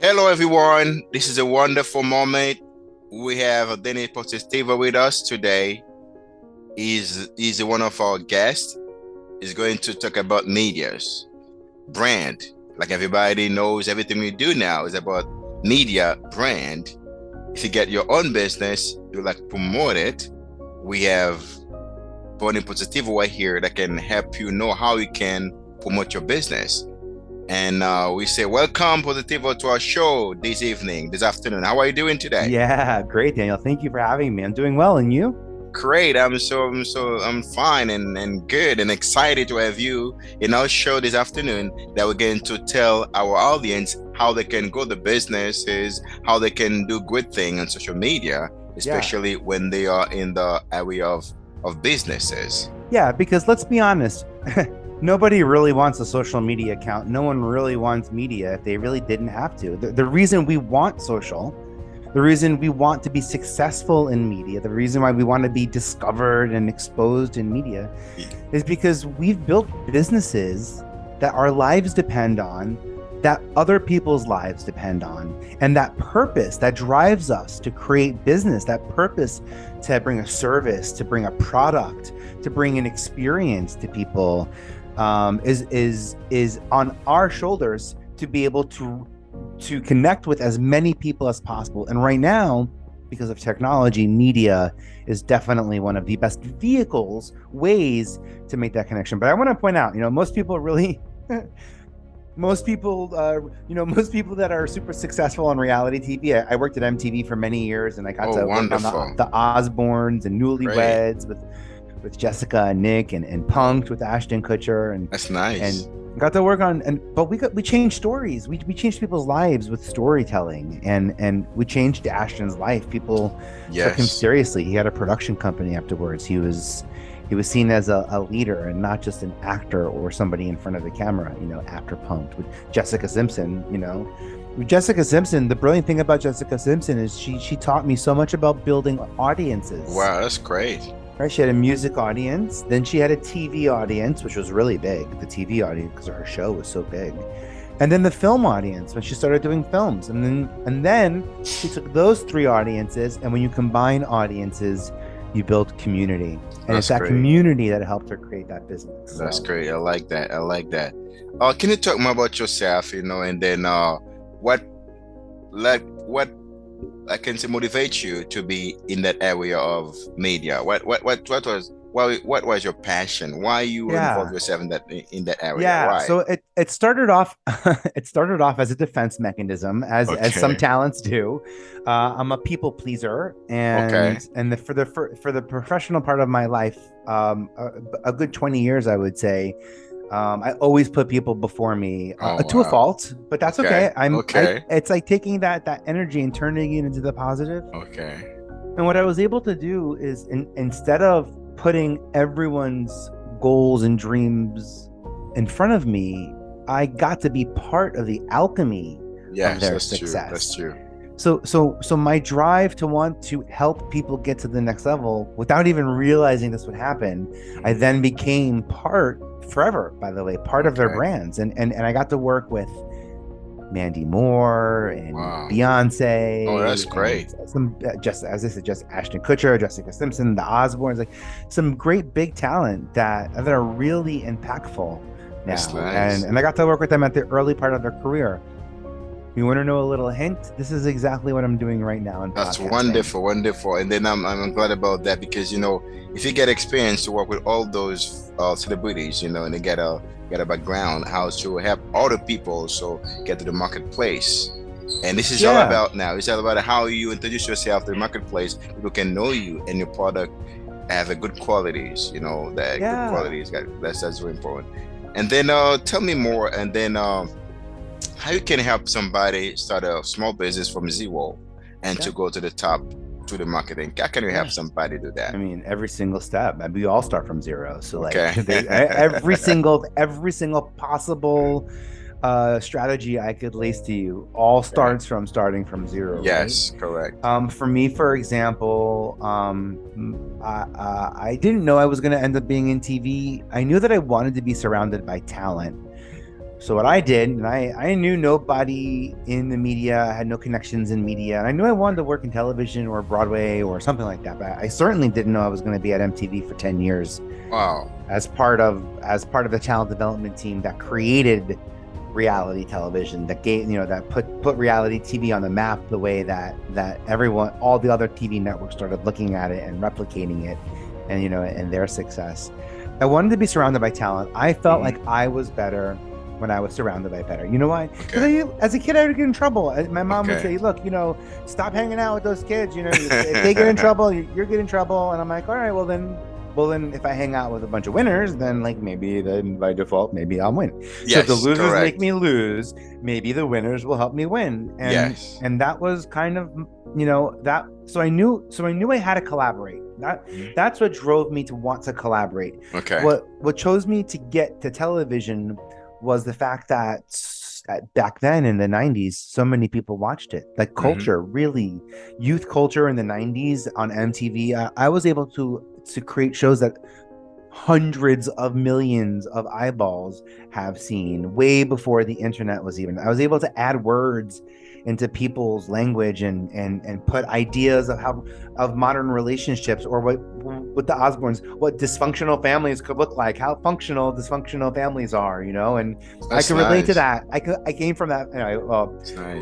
Hello, everyone. This is a wonderful moment. We have Vinnie Potestivo with us today. He's one of our guests. He's going to talk about medias, brand. Like everybody knows, everything we do now is about media, brand. If you get your own business, you like promote it. We have Vinnie Potestivo right here that can help you know how you can promote your business. And we say, welcome, Positivo, to our show this evening, this afternoon. How are you doing today? Yeah, great, Daniel. Thank you for having me. I'm doing well, and you? Great. I'm fine and good and excited to have you in our show this afternoon that we're going to tell our audience how they can grow the businesses, how they can do good things on social media, Yeah. especially when they are in the area of businesses. Yeah, because let's be honest, nobody really wants a social media account. No one really wants media if they really didn't have to. The reason we want social, the reason we want to be successful in media, the reason why we want to be discovered and exposed in media is because we've built businesses that our lives depend on, that other people's lives depend on. And that purpose that drives us to create business, that purpose to bring a service, to bring a product, to bring an experience to people, is on our shoulders to be able to connect with as many people as possible. And right now, because of technology, media is definitely one of the best vehicles, ways to make that connection. But I want to point out, most people really, most people that are super successful on reality TV. I worked at MTV for many years, and I got Oh, to work on wonderful. the Osbournes and Great. Newlyweds with Jessica and Nick, and Punked with Ashton Kutcher, That's and nice. got to work on. But we changed stories. We changed people's lives with storytelling, and we changed Ashton's life. People took him Yes. seriously. He had a production company afterwards. He was seen as a leader and not just an actor or somebody in front of the camera, after Punked with Jessica Simpson. With Jessica Simpson, the brilliant thing about Jessica Simpson is she taught me so much about building audiences. Wow, that's great. Right, she had a music audience, then she had a TV audience, which was really big, the TV audience, because her show was so big. And then the film audience when she started doing films. And then she took those three audiences, and when you combine audiences, you build community. And it's That's that great. community that helped her create that business. That's So great. I like that. I like that. Can you talk more about yourself, and then what what I can say motivates you to be in that area of media? What was your passion? Why you involve yeah. yourself in that area? Yeah, Why? so it started off it started off as a defense mechanism, as some Okay. talents do. I'm a people pleaser, Okay. and for the professional part of my life, a good 20 years, I would say. I always put people before me, Oh to a wow. fault, but that's Okay. okay. I Okay. It's like taking that energy and turning it into the positive. Okay. And what I was able to do is, instead of putting everyone's goals and dreams in front of me, I got to be part of the alchemy of Yes, their that's true. That's success. true. So my drive to want to help people get to the next level without even realizing this would happen, I Mhm. then became part forever, by the way, part of their Okay. brands. And I got to work with Mandy Moore and Wow. Oh, that's Beyonce and great. some, just as I said, just Ashton Kutcher, Jessica Simpson, the Osbournes, like some great big talent that are really impactful That's now. And nice. and I got to work with them at the early part of their career. You want to know a little hint? This is exactly what I'm doing right now in That's podcasting. wonderful, wonderful. And then I'm glad about that because if you get experience to work with all those celebrities, and they get a background how to help other people so get to the marketplace. And this is all Yeah, about now. It's all about how you introduce yourself to the marketplace. People can know you and your product have a good qualities. That good yeah, qualities. That's very important. And then tell me more. And then how you can help somebody start a small business from zero and yeah, to go to the top to the marketing. How can you help yeah. somebody do I that? mean, every single step. I mean, we all start from zero. So like, Okay. every single possible strategy I could lace to you all Okay. starts from starting from zero, right? Yes, correct. For me, for example, I didn't know I was going to end up being in TV. I knew that I wanted to be surrounded by talent, So what I did, and I knew nobody in the media, I had no connections in media, and I knew I wanted to work in television or Broadway or something like that, but I certainly didn't know I was going to be at MTV for 10 years Wow. as part of the talent development team that created reality television, that gave, that put reality TV on the map the way that everyone, all the other TV networks started looking at it and replicating it, and and their success. I wanted to be surrounded by talent. I felt like I was better when I was surrounded by better. You know why? Because as a kid, I would get in trouble. My mom would say, look, stop hanging out with those kids. If they get in trouble, you're getting in trouble. And I'm like, all right, well then if I hang out with a bunch of winners, then maybe then by default, maybe I'll win. Yes, so if the losers make me lose, maybe the winners will help me win. And and that was kind of, that. So I knew I had to collaborate. That's what drove me to want to collaborate. Okay. What chose me to get to television was the fact that back then in the 90s, so many people watched it. Like culture, really, youth culture in the 90s on MTV. I was able to create shows that hundreds of millions of eyeballs have seen way before the internet was even. I was able to add words into people's language and put ideas of modern relationships, or what the Osbournes, what dysfunctional families could look like, how functional dysfunctional families are, and that's I can relate to that. I came from that.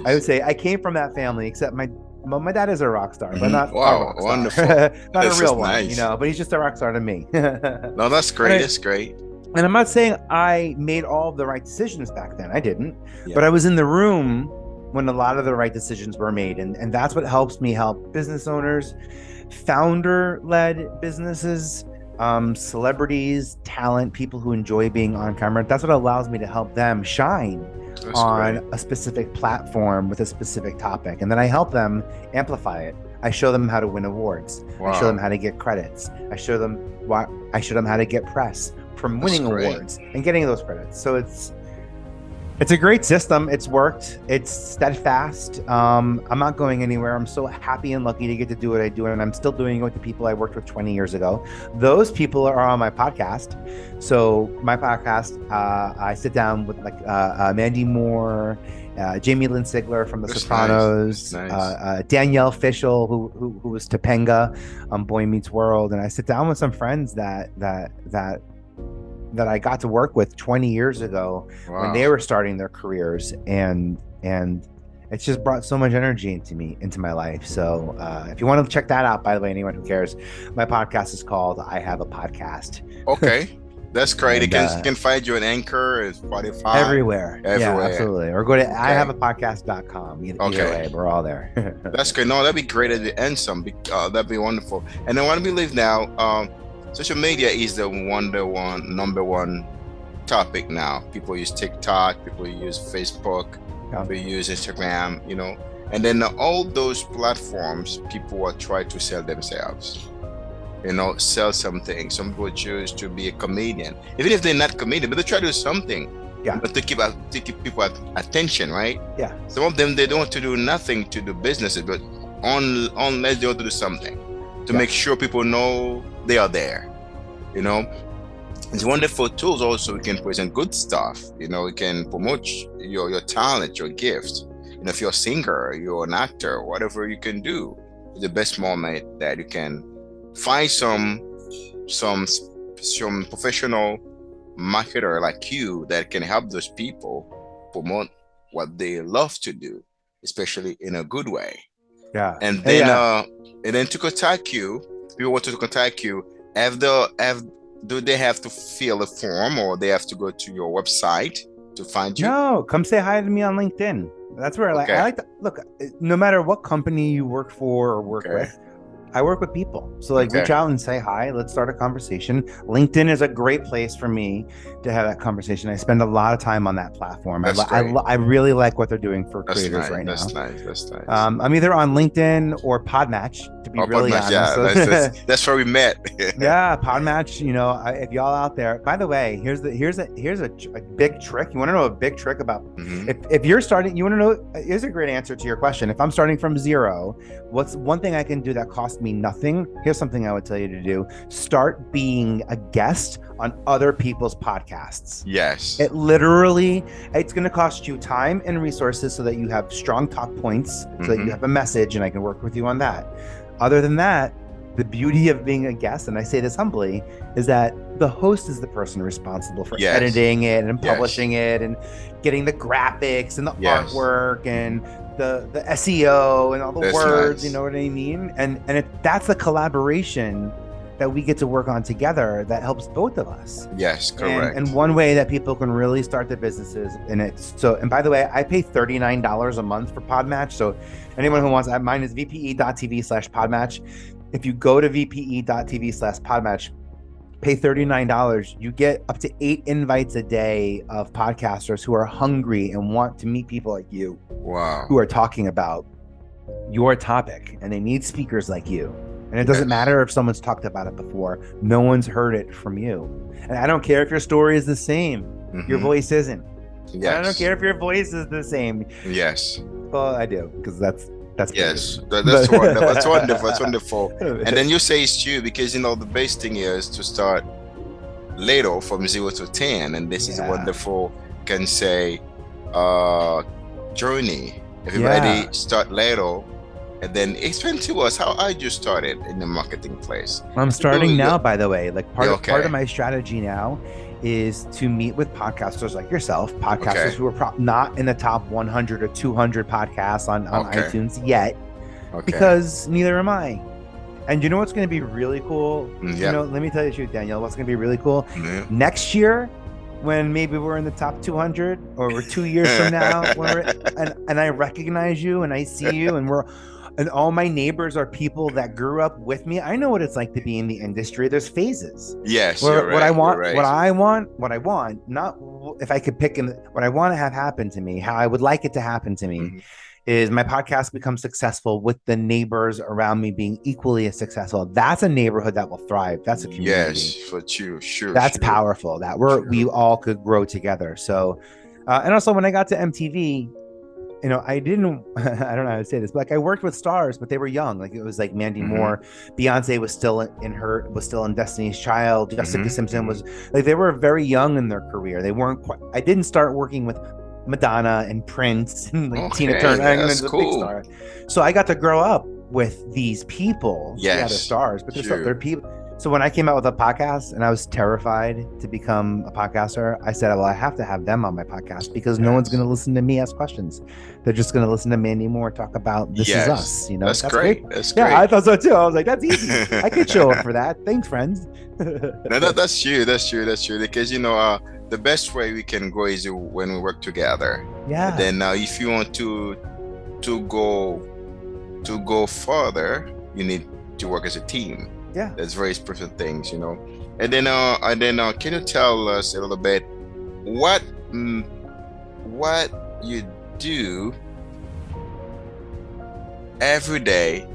I would say I came from that family, except my dad is a rock star, but not a rock star. Wonderful. Not a real one, but he's just a rock star to me. No, that's great. That's great. And I'm not saying I made all of the right decisions back then. I didn't, but I was in the room when a lot of the right decisions were made. And that's what helps me help business owners, founder-led businesses, celebrities, talent, people who enjoy being on camera. That's what allows me to help them shine on a specific platform with a specific topic. And then I help them amplify it. I show them how to win awards. Wow. I show them how to get credits. I show them how to get press from winning awards and getting those credits. So it's a great system. It's worked. It's steadfast. I'm not going anywhere. I'm so happy and lucky to get to do what I do. And I'm still doing it with the people I worked with 20 years ago. Those people are on my podcast. So my podcast, I sit down with Mandy Moore, Jamie Lynn Sigler from The Sopranos, nice. Danielle Fishel, who was Topanga on Boy Meets World. And I sit down with some friends that I got to work with 20 years ago when they were starting their careers, and it's just brought so much energy into my life. So if you want to check that out, by the way, anyone who cares, my podcast is called I Have a Podcast. Okay. That's great. You can find you on Anchor and Spotify. Everywhere. Yeah, absolutely. Or go to ihaveapodcast.com. Either way, we're all there. That's good. No, that'd be great at the end. That'd be wonderful. And then when we leave now, social media is the number one topic now. People use TikTok, people use Facebook, people use Instagram, and then all those platforms, people are trying to sell themselves, sell something. Some people choose to be a comedian, even if they're not comedian, but they try to do something, but to keep people attention, right? Yeah. Some of them, they don't want to do nothing to do businesses, but unless they want to do something to make sure people know they are there. It's wonderful tools. Also, we can present good stuff. We can promote your talent, your gift. If you're a singer, you're an actor, whatever you can do. The best moment that you can find some professional marketer like you that can help those people promote what they love to do, especially in a good way. Yeah. And then to contact you, people want to contact you. Do they have to fill a form, or they have to go to your website to find you? No, come say hi to me on LinkedIn. That's where I like to look. No matter what company you work for or work with, I work with people. So reach out and say hi. Let's start a conversation. LinkedIn is a great place for me to have that conversation. I spend a lot of time on that platform. I really like what they're doing for creators right now. That's nice. I'm either on LinkedIn or Podmatch, to be really honest. Yeah, that's where we met. Yeah, Podmatch. If y'all out there, by the way, here's a big trick. You want to know a big trick about if you're starting? You want to know? Here's a great answer to your question. If I'm starting from zero, what's one thing I can do that costs me nothing, here's something I would tell you to do. Start being a guest on other people's podcasts. Yes. It literally, it's going to cost you time and resources so that you have strong talk points, so that you have a message and I can work with you on that. Other than that, the beauty of being a guest, and I say this humbly, is that the host is the person responsible for editing it and publishing it and getting the graphics and the artwork and the SEO and all the words, you know what I mean? And that's a collaboration that we get to work on together that helps both of us. Yes, correct. And one way that people can really start their businesses, and by the way, I pay $39 a month for Podmatch. So anyone who wants, mine is vpe.tv/Podmatch. If you go to vpe.tv/Podmatch, pay $39, you get up to 8 invites a day of podcasters who are hungry and want to meet people like you. Wow. Who are talking about your topic, and they need speakers like you. And it doesn't matter if someone's talked about it before. No one's heard it from you. And I don't care if your story is the same. Your voice isn't. Yes. I don't care if your voice is the same. Yes. Well, I do, because that's yes, that's wonderful. That's wonderful. That's wonderful. And then you say it's true, because the best thing is to start little, from 0 to 10, and this is a wonderful, can say, journey. Everybody start little, and then explain to us how I just started in the marketing place. I'm starting now, by the way. Like part of my strategy now is to meet with podcasters like yourself, podcasters who are not in the top 100 or 200 podcasts on iTunes yet, because neither am I. And you know what's going to be really cool? Let me tell you the truth, Daniel. What's going to be really cool? Next year, when maybe we're in the top 200, or we're 2 years from now, and I recognize you and I see you, and all my neighbors are people that grew up with me. I know what it's like to be in the industry. There's phases. Yes. What I want, not if I could pick, what I want to have happen to me, how I would like it to happen to me, is my podcast becomes successful with the neighbors around me being equally as successful. That's a neighborhood that will thrive. That's a community. Yes, for sure. That's powerful. That we all could grow together. So, and also when I got to MTV, I don't know how to say this, but like I worked with stars, but they were young. Like it was like Mandy Moore, Beyonce was still in Destiny's Child. Jessica Simpson was like, they were very young in their career. They weren't quite, I didn't start working with Madonna and Prince and like Tina Turner. That's cool. Big star. So I got to grow up with these people. Yes. Yeah, they're stars, but they're people. So when I came out with a podcast and I was terrified to become a podcaster, I said, well, I have to have them on my podcast, because no one's going to listen to me ask questions. They're just going to listen to Mandy Moore talk about This Is Us. That's great. That's great. Yeah, I thought so too. I was like, that's easy. I could show up for that. Thanks, friends. No, that's true. That's true. Because, the best way we can grow is when we work together. Yeah. And then if you want to go further, you need to work as a team. Yeah, that's very specific things, And then can you tell us a little bit what you do every day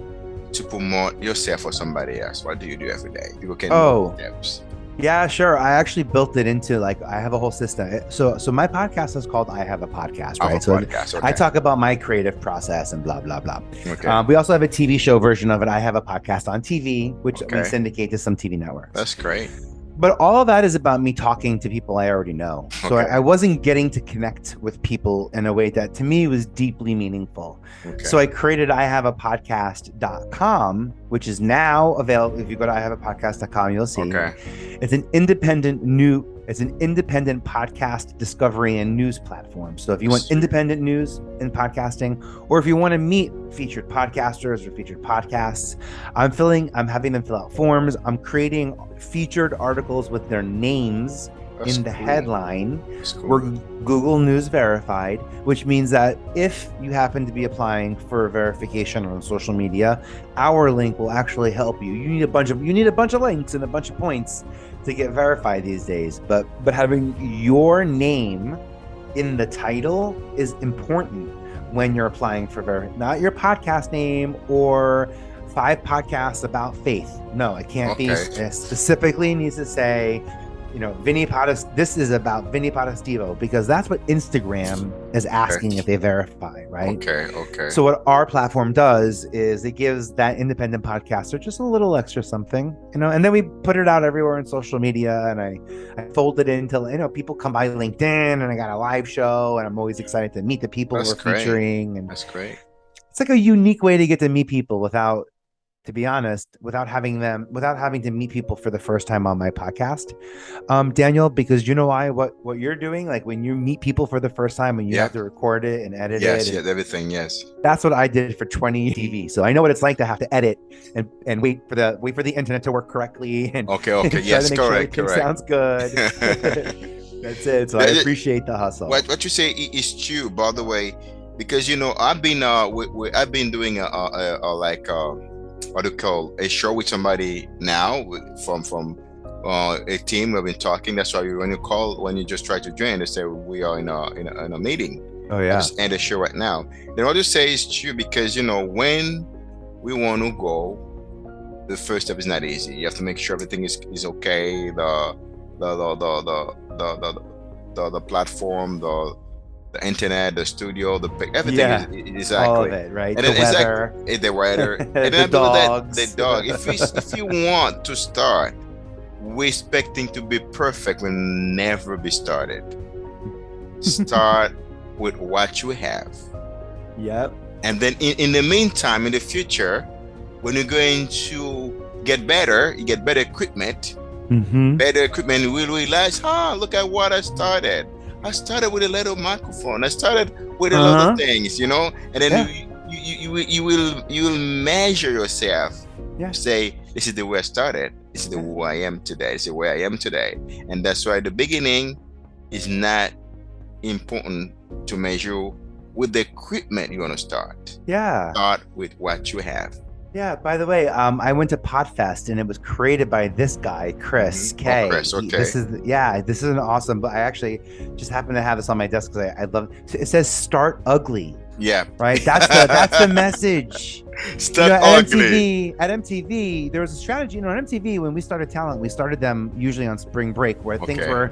to promote yourself or somebody else? What do you do every day? People can tips. Yeah, sure. I actually built it into I have a whole system. So my podcast is called I Have a Podcast, right? I talk about my creative process and blah, blah, blah. Okay. We also have a TV show version of it. I have a podcast on TV, which we syndicate to some TV networks. That's great. But all of that is about me talking to people I already know. So I wasn't getting to connect with people in a way that to me was deeply meaningful. So I created ihaveapodcast.com, which is now available. If you go to ihaveapodcast.com, you'll see it's an independent podcast discovery and news platform. So if you want independent news in podcasting, or if you want to meet featured podcasters or featured podcasts, I'm having them fill out forms. I'm creating featured articles with their names in the headline. We're Google News verified, which means that if you happen to be applying for verification on social media, our link will actually help you. You need a bunch of links and a bunch of points to get verified these days, but having your name in the title is important when you're applying for not your podcast name or 5 podcasts about faith. No, it can't be. It specifically needs to say This is about Vinnie Potestivo because that's what Instagram is asking if they verify, right? Okay. So what our platform does is it gives that independent podcaster just a little extra something, and then we put it out everywhere on social media, and I fold it into, people come by LinkedIn, and I got a live show, and I'm always excited to meet the people That's we're great. featuring, and That's great. it's like a unique way to get to meet people without, to be honest, without having to meet people for the first time on my podcast. Daniel, because you know why, what you're doing, like when you meet people for the first time and you have to record it and edit it. Yes, everything. Yes. That's what I did for 20 TV. So I know what it's like to have to edit and wait for the internet to work correctly and Okay. and try Yes, to make sure everything sounds good. That's it. So I appreciate the hustle. What you say is true, by the way, because I've been I've been doing like what do you call a show with somebody now from a team. We've been talking. That's why when you just try to join, they say we are in a meeting. Oh yeah. I just end the show right now. Then what you say is true because when we want to go, the first step is not easy. You have to make sure everything is okay. The platform, the internet, the studio, everything is exactly all of it, right? And the then weather, the weather, and the dogs, the dog. If you want to start, we expecting to be perfect will never be started. Start with what you have. Yep. And then in the meantime, in the future, when you're going to get better, you get better equipment. Better equipment, you will realize, look at what I started. I started with a little microphone. I started with a lot of things, and then you will measure yourself. Yeah. Say, this is the way I started. This is the who I am today. This is where I am today. And that's why the beginning is not important to measure with the equipment you want to start. Yeah. Start with what you have. Yeah, by the way, I went to Podfest and it was created by this guy, Chris K. Chris, okay. This is an awesome, but I actually just happen to have this on my desk because I love it. It says start ugly. Yeah. Right? That's the message. Start ugly. At MTV, there was a strategy. At MTV, when we started talent, we started them usually on spring break where things were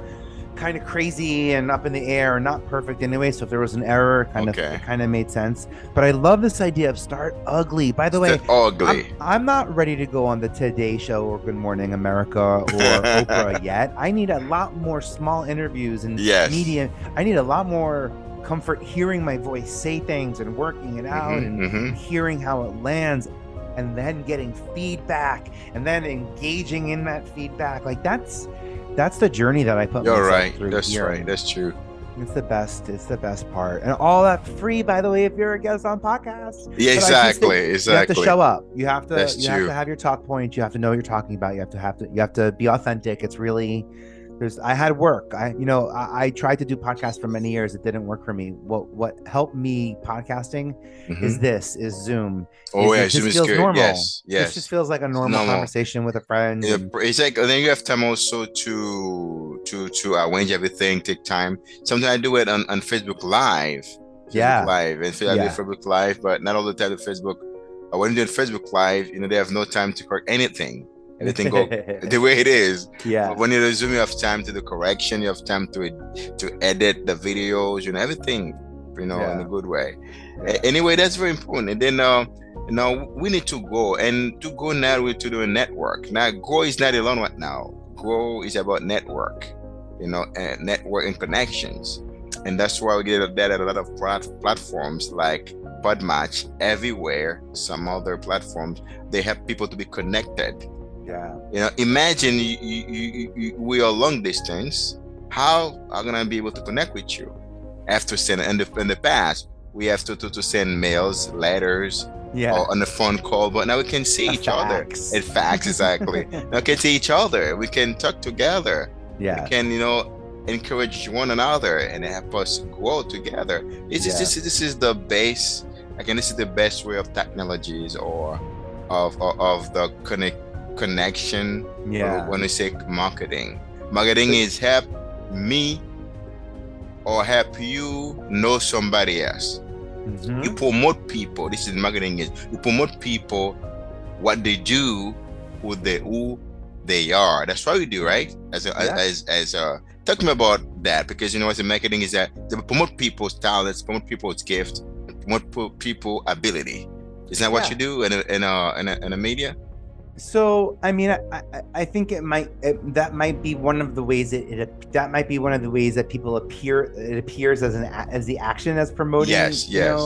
kind of crazy and up in the air and not perfect anyway. So if there was an error, it kind of made sense. But I love this idea of start ugly. By the way, ugly. I'm not ready to go on the Today Show or Good Morning America or Oprah yet. I need a lot more small interviews and media. I need a lot more comfort hearing my voice say things and working it out and hearing how it lands and then getting feedback and then engaging in that feedback. Like that's the journey that I put myself through. That's right. That's true. It's the best part. And all that free, by the way, if you're a guest on podcasts. Yeah, exactly. You have to show up. You have to have your talk points. You have to know what you're talking about. You have to be authentic. It's really I had work. I tried to do podcasts for many years. It didn't work for me. What helped me podcasting is Zoom. Zoom is good. Normal. Yes. It just feels like a normal conversation with a friend. It's like, and then you have time also to arrange everything, take time. Sometimes I do it on Facebook Live. Live. And I do Facebook Live, but not all the time on Facebook. When you do Facebook Live, they have no time to correct anything. Everything go the way it is. Yeah. But when you Zoom, you have time to do correction. You have time to edit the videos. Everything. In a good way. Yeah. Anyway, that's very important. And then we need to go. And to go now, we need to do a network. Now, Grow is not alone right now. Grow is about network. And network and connections. And that's why we get that at a lot of platforms like Podmatch, everywhere. Some other platforms, they have people to be connected. Yeah. Imagine we are long distance. How are gonna be able to connect with you? After sending in the past, we have to send mails, letters, or on the phone call. But now we can see each other. In fact, exactly. Now we can see each other. We can talk together. Yeah. We can encourage one another and help us grow together. This is the base. Again, this is the best way of technologies or of the connection. When we say marketing is help me or help you know somebody else. You promote people. This is marketing. You promote people, what they do, who they are. That's what we do, right? Yeah. As talk to me about that, because as a marketing is that to promote people's talents, promote people's gift, promote people ability. Isn't that what Yeah. you do in a media? So, I mean, I think that might be one of the ways that might be one of the ways that people it appears as the action as promoting, Yes, yes,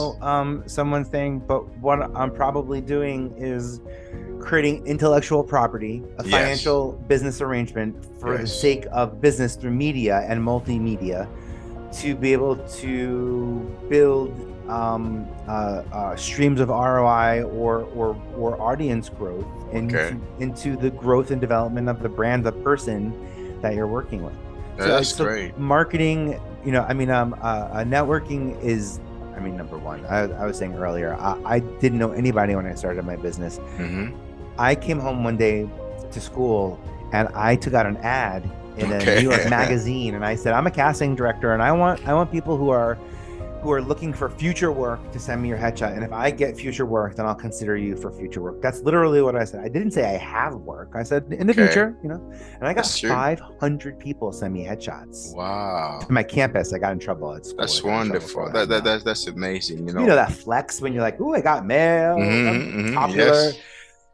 someone's thing. But what I'm probably doing is creating intellectual property, a yes, financial business arrangement for the yes. sake of business through media and multimedia to be able to build streams of ROI or audience growth Okay, into the growth and development of the brand, the person that you're working with. that's So great. marketing, networking is, I mean, number one. I was saying earlier, I didn't know anybody when I started my business. Mm-hmm. I came home one day to school and I took out an ad in a New Okay. York magazine, and I said, I'm a casting director and I want people who are looking for future work to send me your headshot. And if I get future work, then I'll consider you for future work. That's literally what I said. I didn't say I have work. I said in the Okay, future, And I got that's true. 500 people send me headshots to Wow, my campus. I got in trouble at school. I that's got in trouble for wonderful. that. That's amazing. That flex when you're like, "Ooh, I got mail. I'm popular." Yes.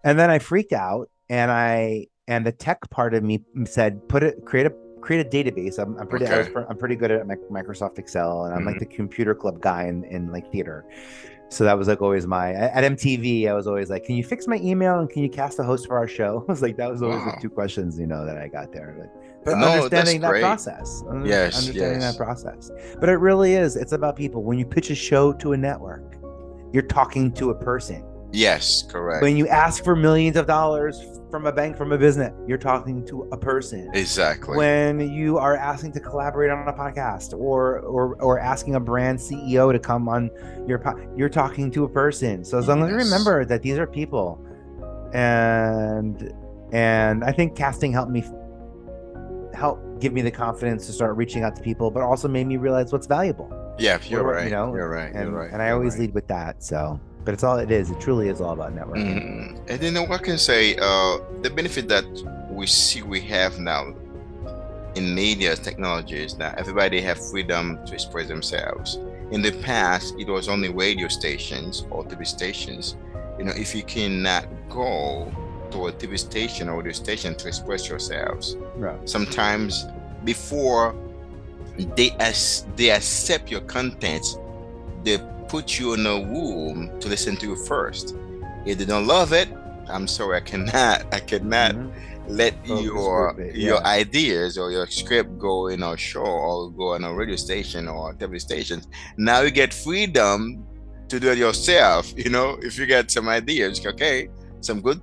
And then I freaked out, and the tech part of me said, create a database. Okay. I'm pretty good at Microsoft Excel, and I'm like Hmm. the computer club guy in like theater. So that was like always at MTV. I was always like, can you fix my email and can you cast a host for our show? I was like, that was always the Wow. two questions, that I got there. But No, that's understanding that great. process, Yes, understanding that yes, process. But it really is. It's about people. When you pitch a show to a network, you're talking to a person. yes, correct. When you ask for millions of dollars from a bank, from a business, you're talking to a person. Exactly. When you are asking to collaborate on a podcast, or asking a brand CEO to come on you're talking to a person. So as long as you Yes. remember that these are people, and I think casting help give me the confidence to start reaching out to people, but also made me realize what's valuable. Yeah, you're What right. You're right. You're right. I You're always right. lead with that. So, but it truly is all about networking. And then what can say, the benefit that we have now in media technology is that everybody have freedom to express themselves. In the past, it was only radio stations or TV stations. If you cannot go to a TV station or radio station to express yourselves, Right. sometimes before they accept your content, they put you in a room to listen to you first. If they don't love it, I'm sorry, I cannot let your ideas or your script go in a show or go on a radio station or TV stations. Now you get freedom to do it yourself. If you get some ideas, okay, some good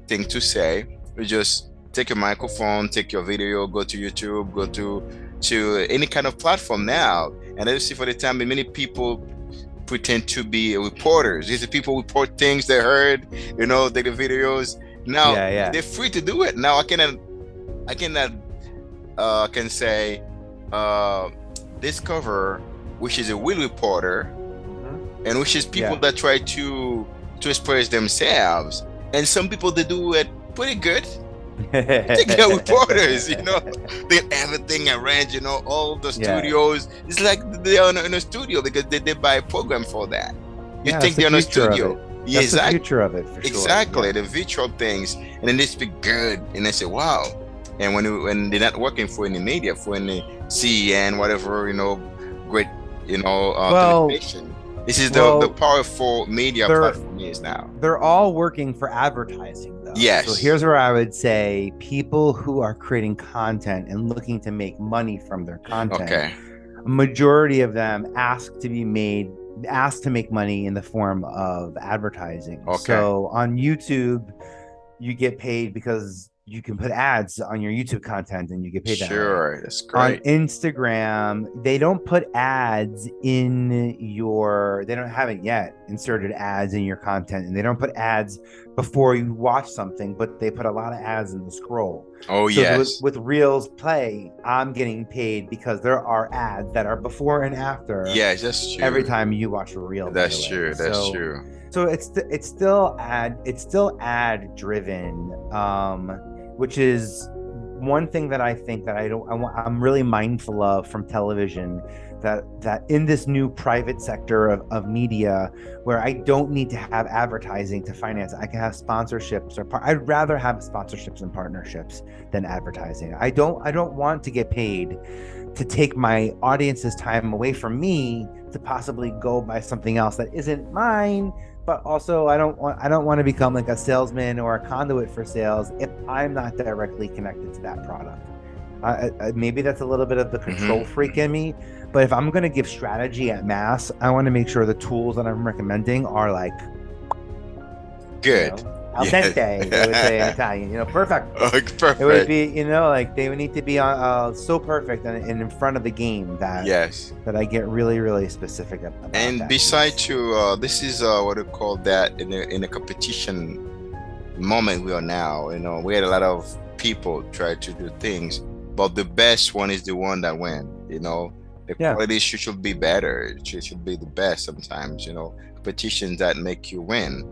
thing to say, you just take your microphone, take your video, go to YouTube, go to any kind of platform now, and then you see for the time many people pretend to be reporters. These are people report things they heard, take the videos. Now Yeah. they're free to do it. Now I cannot can say uh discover which is a real reporter and which is people that try to express themselves. And some people they do it pretty good. They get reporters, they have everything arranged, all the studios. It's like they're in a studio because they buy a program for that. You think That's the they're in a future of studio. it. Yeah, That's the future of it for sure. exactly. The virtual things, and then they speak good, and they say, "Wow." And when they're not working for any media, for any CN, whatever, great, television. This is the powerful media platform is now. They're all working for advertising, though. Yes. So here's where I would say people who are creating content and looking to make money from their content. Okay. A majority of them asked to make money in the form of advertising. Okay. So on YouTube, you get paid because you can put ads on your YouTube content and you get paid that way. Sure, that's great. On Instagram, they don't put ads they don't have it yet, inserted ads in your content, and they don't put ads before you watch something, but they put a lot of ads in the scroll. Oh, so yes. With Reels Play, I'm getting paid because there are ads that are before and after. Yes, that's true. Every time you watch a reel. That's true. That's true. So it's still ad driven. which is one thing that I think that I'm really mindful of from television, that in this new private sector of media, where I don't need to have advertising to finance, I can have sponsorships I'd rather have sponsorships and partnerships than advertising. I don't want to get paid to take my audience's time away from me to possibly go buy something else that isn't mine. But also, I don't want to become like a salesman or a conduit for sales if I'm not directly connected to that product. Maybe that's a little bit of the control freak in me, but if I'm going to give strategy at mass, I want to make sure the tools that I'm recommending are like good, al dente, they would say in Italian, perfect. Oh, perfect. It would be, like they would need to be so perfect and in front of the game that that I get really, really specific about. And besides this is what we call that in a competition moment we are now. We had a lot of people try to do things, but the best one is the one that win. The quality should be better. It should be the best sometimes. Competitions that make you win.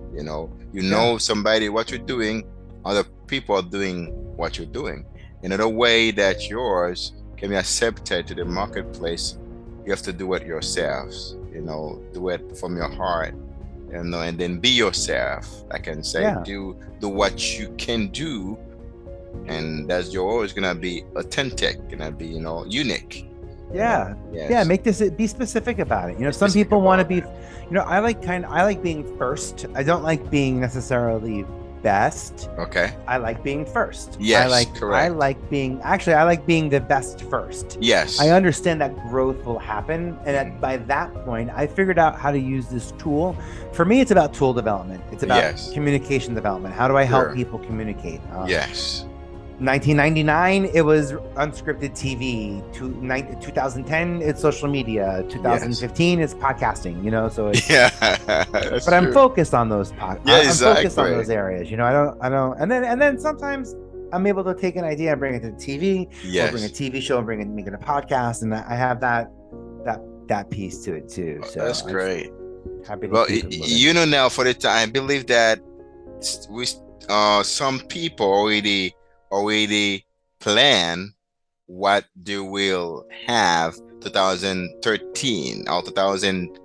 Somebody what you're doing, other people are doing what you're doing. In a way that yours can be accepted to the marketplace, you have to do it yourselves. Do it from your heart. And then be yourself. I can say do what you can do, and that's you're always gonna be authentic, gonna be unique. Make this, be specific about it. Some people want to be, I like being first. I don't like being necessarily best. Okay. I like being first. Yes, correct. I like being the best first. Yes. I understand that growth will happen, and by that point, I figured out how to use this tool. For me, it's about tool development. It's about communication development. How do I help people communicate? Yes. 1999, it was unscripted TV. 2010, it's social media. 2015, it's podcasting. So it's, but I'm focused on those I'm focused on those areas. I don't. And then sometimes I'm able to take an idea and bring it to TV. Or bring a TV show and make it a podcast, and I have that piece to it too. So that's great. Happy to keep it moving. Now for the time, I believe that we some people already plan what they will have 2013 or 2000,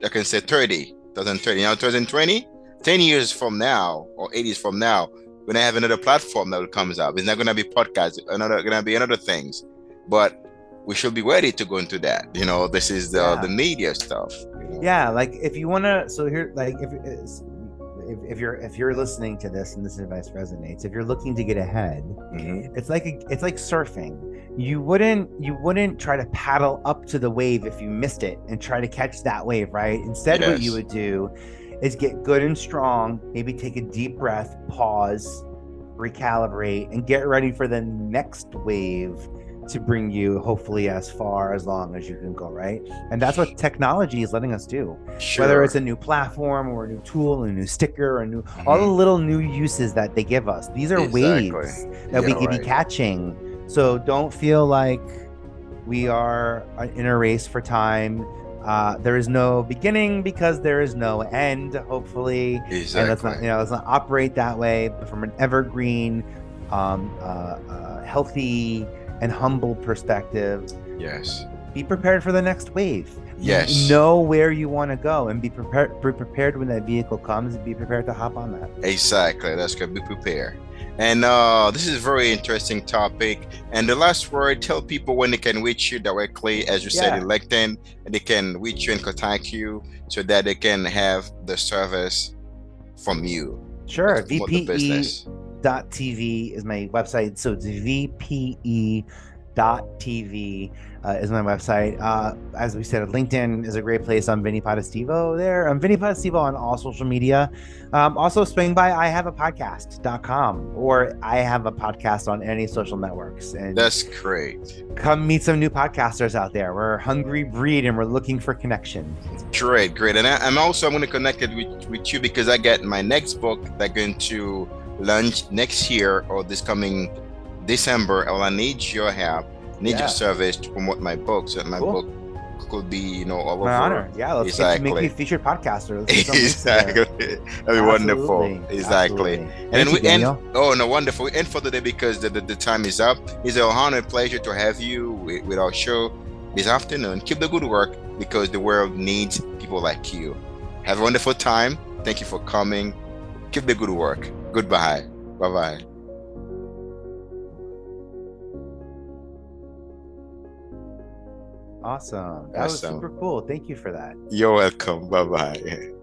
I can say 2020, 10 years from now or 8 years from now, we're gonna have another platform that comes up. It's not gonna be podcast, gonna be another things, but we should be ready to go into that. This is the media stuff. Like if you wanna, so here, like if you're listening to this and this advice resonates, if you're looking to get ahead, it's like surfing. You wouldn't try to paddle up to the wave if you missed it and try to catch that wave, right? Instead, what you would do is get good and strong, maybe take a deep breath, pause, recalibrate, and get ready for the next wave to bring you hopefully as far as long as you can go, right? And that's what technology is letting us do. Whether it's a new platform or a new tool, a new sticker, all the little new uses that they give us. These are waves that we could be catching. So don't feel like we are in a race for time. There is no beginning because there is no end, hopefully. And let's not operate that way, but from an evergreen, healthy and humble perspective. Yes. Be prepared for the next wave. Yes. Know where you want to go and be prepared when that vehicle comes, and be prepared to hop on that. Exactly. That's good. Be prepared. And this is a very interesting topic. And the last word, tell people when they can reach you directly, as you said, in LinkedIn, and they can reach you and contact you so that they can have the service from you. Sure. VPE.tv is my website. So it's VPE.tv is my website. As we said, LinkedIn is a great place. I'm Vinnie Potestivo there. I'm Vinnie Potestivo on all social media. Also swing by ihaveapodcast.com, or I have a podcast on any social networks. And that's great. Come meet some new podcasters out there. We're a hungry breed and we're looking for connection. Great. And I'm going to connect it with you because I get my next book that's going to launch next year or this coming December. I need your help. Need your service to promote my book. So my book could be, all My over. honor. Yeah, let's get you make you Exactly. a featured podcaster. Let's get you on the list there. Exactly. That'd be wonderful. Absolutely. Exactly. Absolutely. And Thank you, we end. Daniel. Oh no, wonderful. We end for the day because the time is up. It's an honor and pleasure to have you with our show this afternoon. Keep the good work because the world needs people like you. Have a wonderful time. Thank you for coming. Keep the good work. Goodbye. Bye bye. Awesome. That was Awesome. super cool. Thank you for that. You're welcome. Bye bye.